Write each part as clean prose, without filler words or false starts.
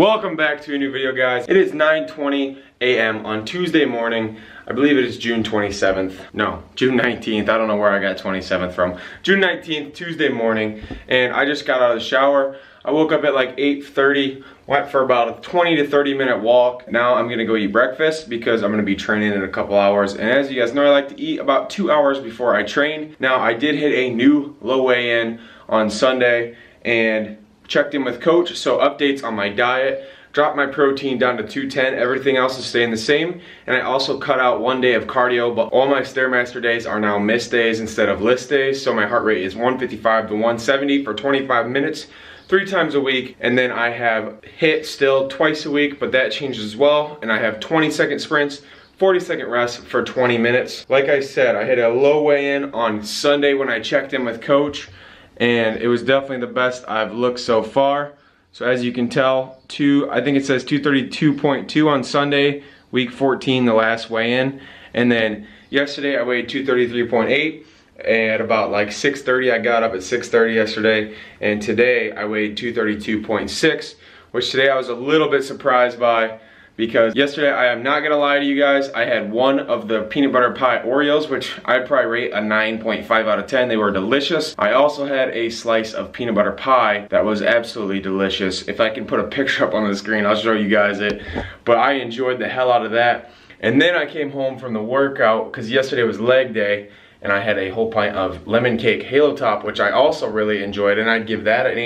Welcome back to a new video, guys. It is 9:20 a.m. on Tuesday morning. I believe it is June 27th. No, June 19th. I don't know where I got 27th from. June 19th, Tuesday morning, and I just got out of the shower. I woke up at like 8:30, went for about a 20 to 30 minute walk. Now I'm gonna go eat breakfast because I'm gonna be training in a couple hours. And as you guys know, I like to eat about 2 hours before I train. Now I did hit a new low weigh-in on Sunday and checked in with coach, so updates on my diet, dropped my protein down to 210, everything else is staying the same, and I also cut out 1 day of cardio, but all my Stairmaster days are now missed days instead of list days, so my heart rate is 155 to 170 for 25 minutes, 3 times a week, and then I have HIIT still twice a week, but that changes as well, and I have 20-second sprints, 40-second rest for 20 minutes. Like I said, I hit a low weigh-in on Sunday when I checked in with coach, and it was definitely the best I've looked so far. So as you can tell, I think it says 232.2 on Sunday, week 14, the last weigh-in. And then yesterday I weighed 233.8. At about like 6:30, I got up at 6:30 yesterday. And today I weighed 232.6, which today I was a little bit surprised by, because yesterday, I am not gonna lie to you guys, I had one of the peanut butter pie Oreos, which I'd probably rate a 9.5 out of 10. They were delicious. I also had a slice of peanut butter pie that was absolutely delicious. If I can put a picture up on the screen, I'll show you guys it. But I enjoyed the hell out of that. And then I came home from the workout, because yesterday was leg day, and I had a whole pint of lemon cake Halo Top, which I also really enjoyed, and I'd give that an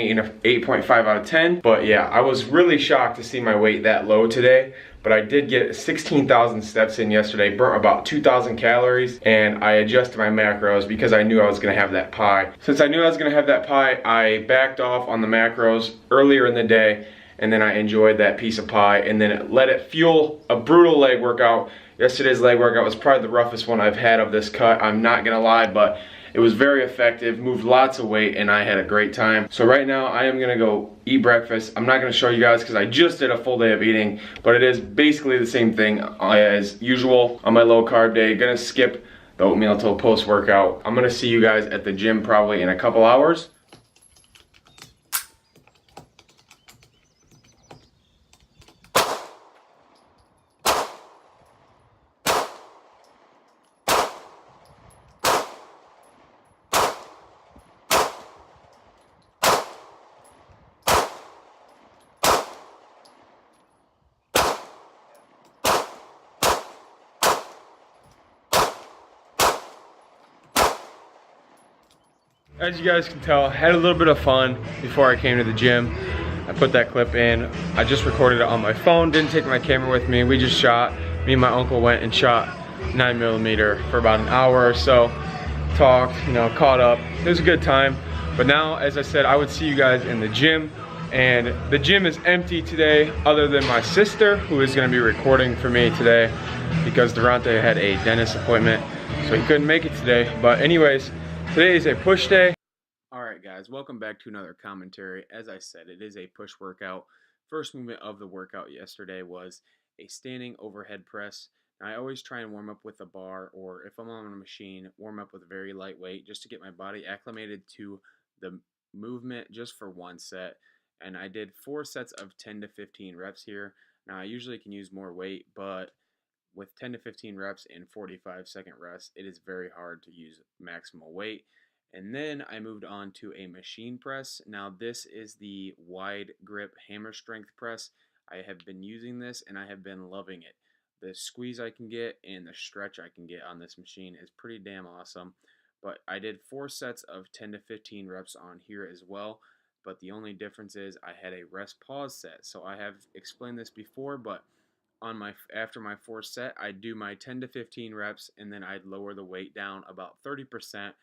8.5 out of 10. But yeah, I was really shocked to see my weight that low today, but I did get 16,000 steps in yesterday, burnt about 2,000 calories, and I adjusted my macros because I knew I was gonna have that pie. Since I knew I was gonna have that pie, I backed off on the macros earlier in the day, and then I enjoyed that piece of pie, and then let it fuel a brutal leg workout. Yesterday's leg workout was probably the roughest one I've had of this cut, I'm not gonna lie, but it was very effective, moved lots of weight, and I had a great time. So right now, I am gonna go eat breakfast. I'm not gonna show you guys because I just did a full day of eating, but it is basically the same thing as usual on my low carb day. Gonna skip the oatmeal till post-workout. I'm gonna see you guys at the gym probably in a couple hours. As you guys can tell, I had a little bit of fun before I came to the gym. I put that clip in. I just recorded it on my phone, didn't take my camera with me. We just shot. Me and my uncle went and shot 9mm for about an hour or so. Talked, caught up. It was a good time. But now, as I said, I would see you guys in the gym. And the gym is empty today, other than my sister, who is gonna be recording for me today because Durante had a dentist appointment, so he couldn't make it today. But anyways, today is a push day. Alright guys, welcome back to another commentary. As I said, it is a push workout. First movement of the workout yesterday was a standing overhead press. Now, I always try and warm up with a bar, or if I'm on a machine, warm up with very lightweight just to get my body acclimated to the movement just for one set. And I did 4 sets of 10 to 15 reps here. Now I usually can use more weight, but with 10 to 15 reps and 45-second rest, it is very hard to use maximal weight. And then I moved on to a machine press. Now this is the wide grip hammer strength press. I have been using this and I have been loving it. The squeeze I can get and the stretch I can get on this machine is pretty damn awesome. But I did 4 sets of 10 to 15 reps on here as well. But the only difference is I had a rest pause set. So I have explained this before, but after my 4th set, I'd do my 10 to 15 reps, and then I'd lower the weight down about 30%,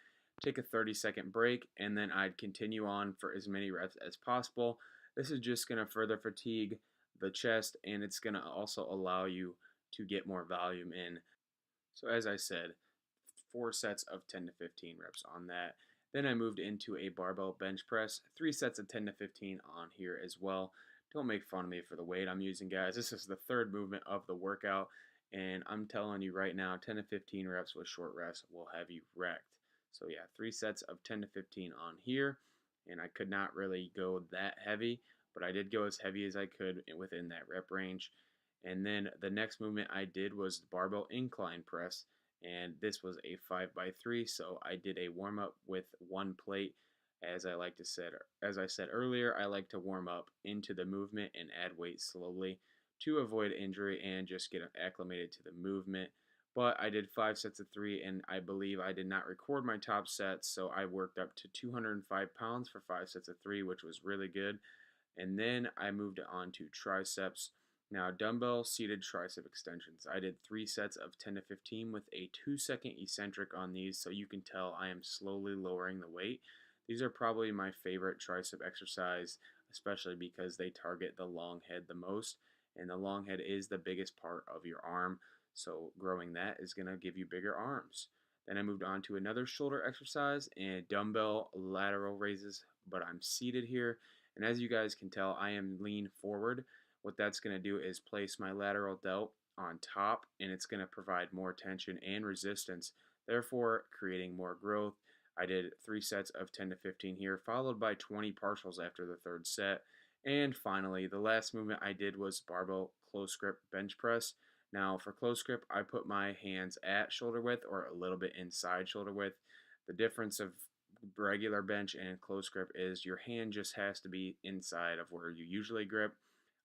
take a 30-second break, and then I'd continue on for as many reps as possible. This is just going to further fatigue the chest, and it's going to also allow you to get more volume in. So as I said, 4 sets of 10 to 15 reps on that. Then I moved into a barbell bench press, 3 sets of 10 to 15 on here as well. Don't make fun of me for the weight I'm using, guys. This is the 3rd movement of the workout, and I'm telling you right now, 10 to 15 reps with short rest will have you wrecked. So yeah, 3 sets of 10 to 15 on here, and I could not really go that heavy, but I did go as heavy as I could within that rep range. And then the next movement I did was the barbell incline press, and this was a 5x3. So I did a warm up with one plate. As I said earlier, I like to warm up into the movement and add weight slowly to avoid injury and just get acclimated to the movement. But I did 5 sets of 3, and I believe I did not record my top sets, so I worked up to 205 pounds for 5 sets of 3, which was really good. And then I moved on to triceps. Now, dumbbell seated tricep extensions. I did 3 sets of 10 to 15 with a 2-second eccentric on these, so you can tell I am slowly lowering the weight. These are probably my favorite tricep exercise, especially because they target the long head the most, and the long head is the biggest part of your arm, so growing that is going to give you bigger arms. Then I moved on to another shoulder exercise and dumbbell lateral raises, but I'm seated here, and as you guys can tell, I am lean forward. What that's going to do is place my lateral delt on top, and it's going to provide more tension and resistance, therefore creating more growth. I did 3 sets of 10 to 15 here, followed by 20 partials after the 3rd set. And finally, the last movement I did was barbell close grip bench press. Now for close grip, I put my hands at shoulder width or a little bit inside shoulder width. The difference of regular bench and close grip is your hand just has to be inside of where you usually grip.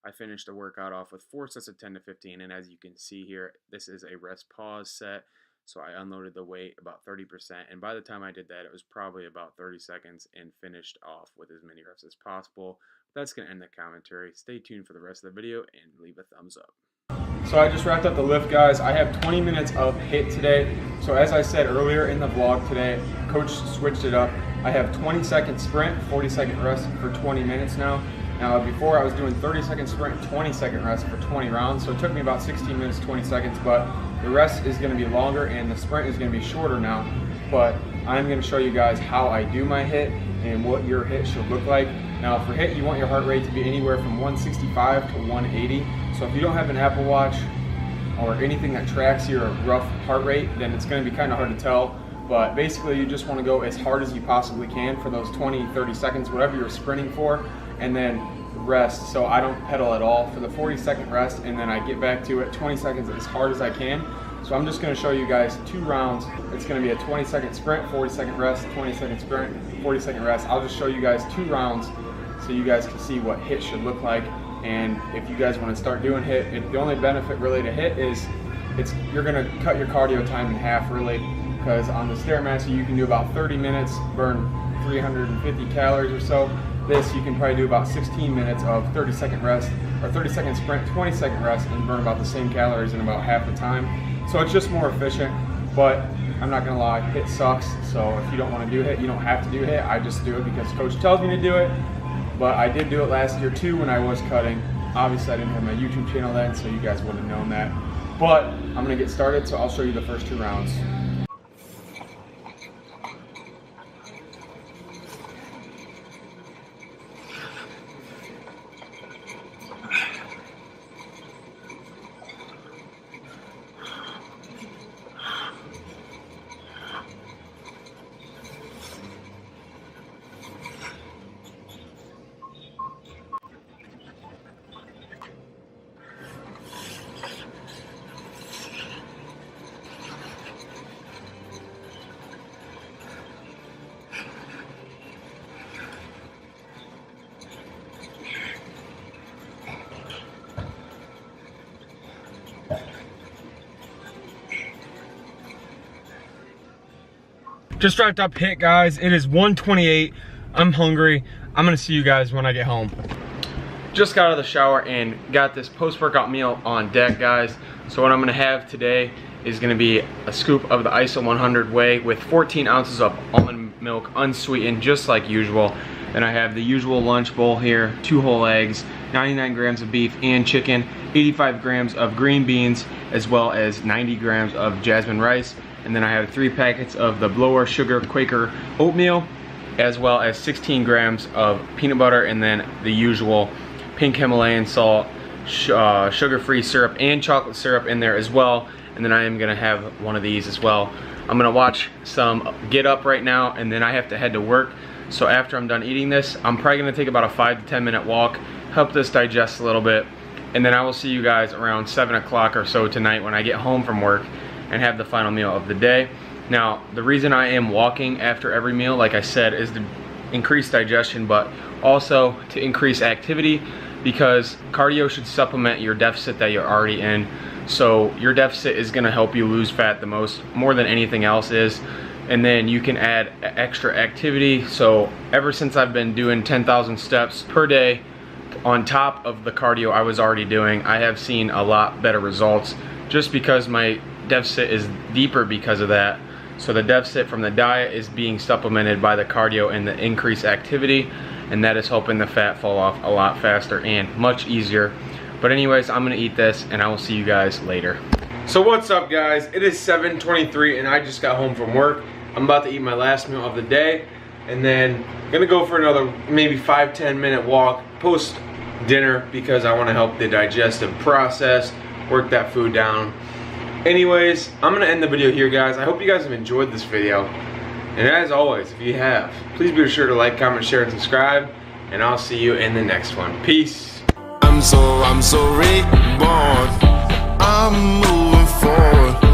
I finished the workout off with 4 sets of 10 to 15, and as you can see here, this is a rest pause set. So I unloaded the weight about 30%, and by the time I did that, it was probably about 30 seconds and finished off with as many reps as possible. That's going to end the commentary. Stay tuned for the rest of the video and leave a thumbs up. So I just wrapped up the lift, guys. I have 20 minutes of HIIT today. So as I said earlier in the vlog today, coach switched it up. I have 20-second sprint, 40-second rest for 20 minutes now. Now before I was doing 30-second sprint, 20-second rest for 20 rounds. So it took me about 16 minutes, 20 seconds, but the rest is going to be longer and the sprint is going to be shorter now. But I'm going to show you guys how I do my HIIT and what your HIIT should look like. Now for HIIT, you want your heart rate to be anywhere from 165 to 180. So if you don't have an Apple Watch or anything that tracks your rough heart rate, then it's going to be kind of hard to tell. But basically you just want to go as hard as you possibly can for those 20-30 seconds, whatever you're sprinting for, and then rest. So I don't pedal at all for the 40-second rest, and then I get back to it 20 seconds as hard as I can. So I'm just going to show you guys 2 rounds. It's going to be a 20-second sprint, 40-second rest, 20-second sprint, 40-second rest. I'll just show you guys 2 rounds so you guys can see what HIIT should look like. And if you guys want to start doing HIIT, the only benefit really to HIIT is you're going to cut your cardio time in half really, because on the Stairmaster you can do about 30 minutes, burn 350 calories or so. This you can probably do about 16 minutes of 30-second rest or 30-second sprint, 20-second rest, and burn about the same calories in about half the time. So it's just more efficient, but I'm not gonna lie, HIIT sucks. So if you don't want to do HIIT, you don't have to do HIIT. I just do it because coach tells me to do it. But I did do it last year too when I was cutting. Obviously I didn't have my YouTube channel then, so you guys wouldn't have known that. But I'm gonna get started, so I'll show you the first 2 rounds. Just wrapped up HIIT, guys. It is 1:28. I'm hungry. I'm gonna see you guys when I get home. Just got out of the shower and got this post-workout meal on deck, guys. So what I'm gonna have today is gonna be a scoop of the ISO 100 whey with 14 ounces of almond milk, unsweetened, just like usual. Then I have the usual lunch bowl here, 2 whole eggs, 99 grams of beef and chicken, 85 grams of green beans, as well as 90 grams of jasmine rice. And then I have 3 packets of the Blower Sugar Quaker oatmeal, as well as 16 grams of peanut butter, and then the usual pink Himalayan salt, sugar-free syrup, and chocolate syrup in there as well. And then I am gonna have one of these as well. I'm gonna watch some Get Up right now, and then I have to head to work. So after I'm done eating this, I'm probably gonna take about a 5 to 10 minute walk, help this digest a little bit, and then I will see you guys around 7 o'clock or so tonight when I get home from work and have the final meal of the day. Now, the reason I am walking after every meal, like I said, is to increase digestion, but also to increase activity, because cardio should supplement your deficit that you're already in. So your deficit is gonna help you lose fat the most, more than anything else is. And then you can add extra activity. So ever since I've been doing 10,000 steps per day on top of the cardio I was already doing, I have seen a lot better results just because my deficit is deeper because of that. So the deficit from the diet is being supplemented by the cardio and the increased activity, and that is helping the fat fall off a lot faster and much easier. But anyways, I'm gonna eat this and I will see you guys later. So what's up, guys? It is 7:23 and I just got home from work. I'm about to eat my last meal of the day, and then I'm gonna go for another maybe 5-10 minute walk post dinner because I want to help the digestive process, work that food down. Anyways, I'm gonna end the video here, guys. I hope you guys have enjoyed this video, and as always, if you have, please be sure to like, comment, share, and subscribe, and I'll see you in the next one. Peace. I'm so reborn. I'm moving forward.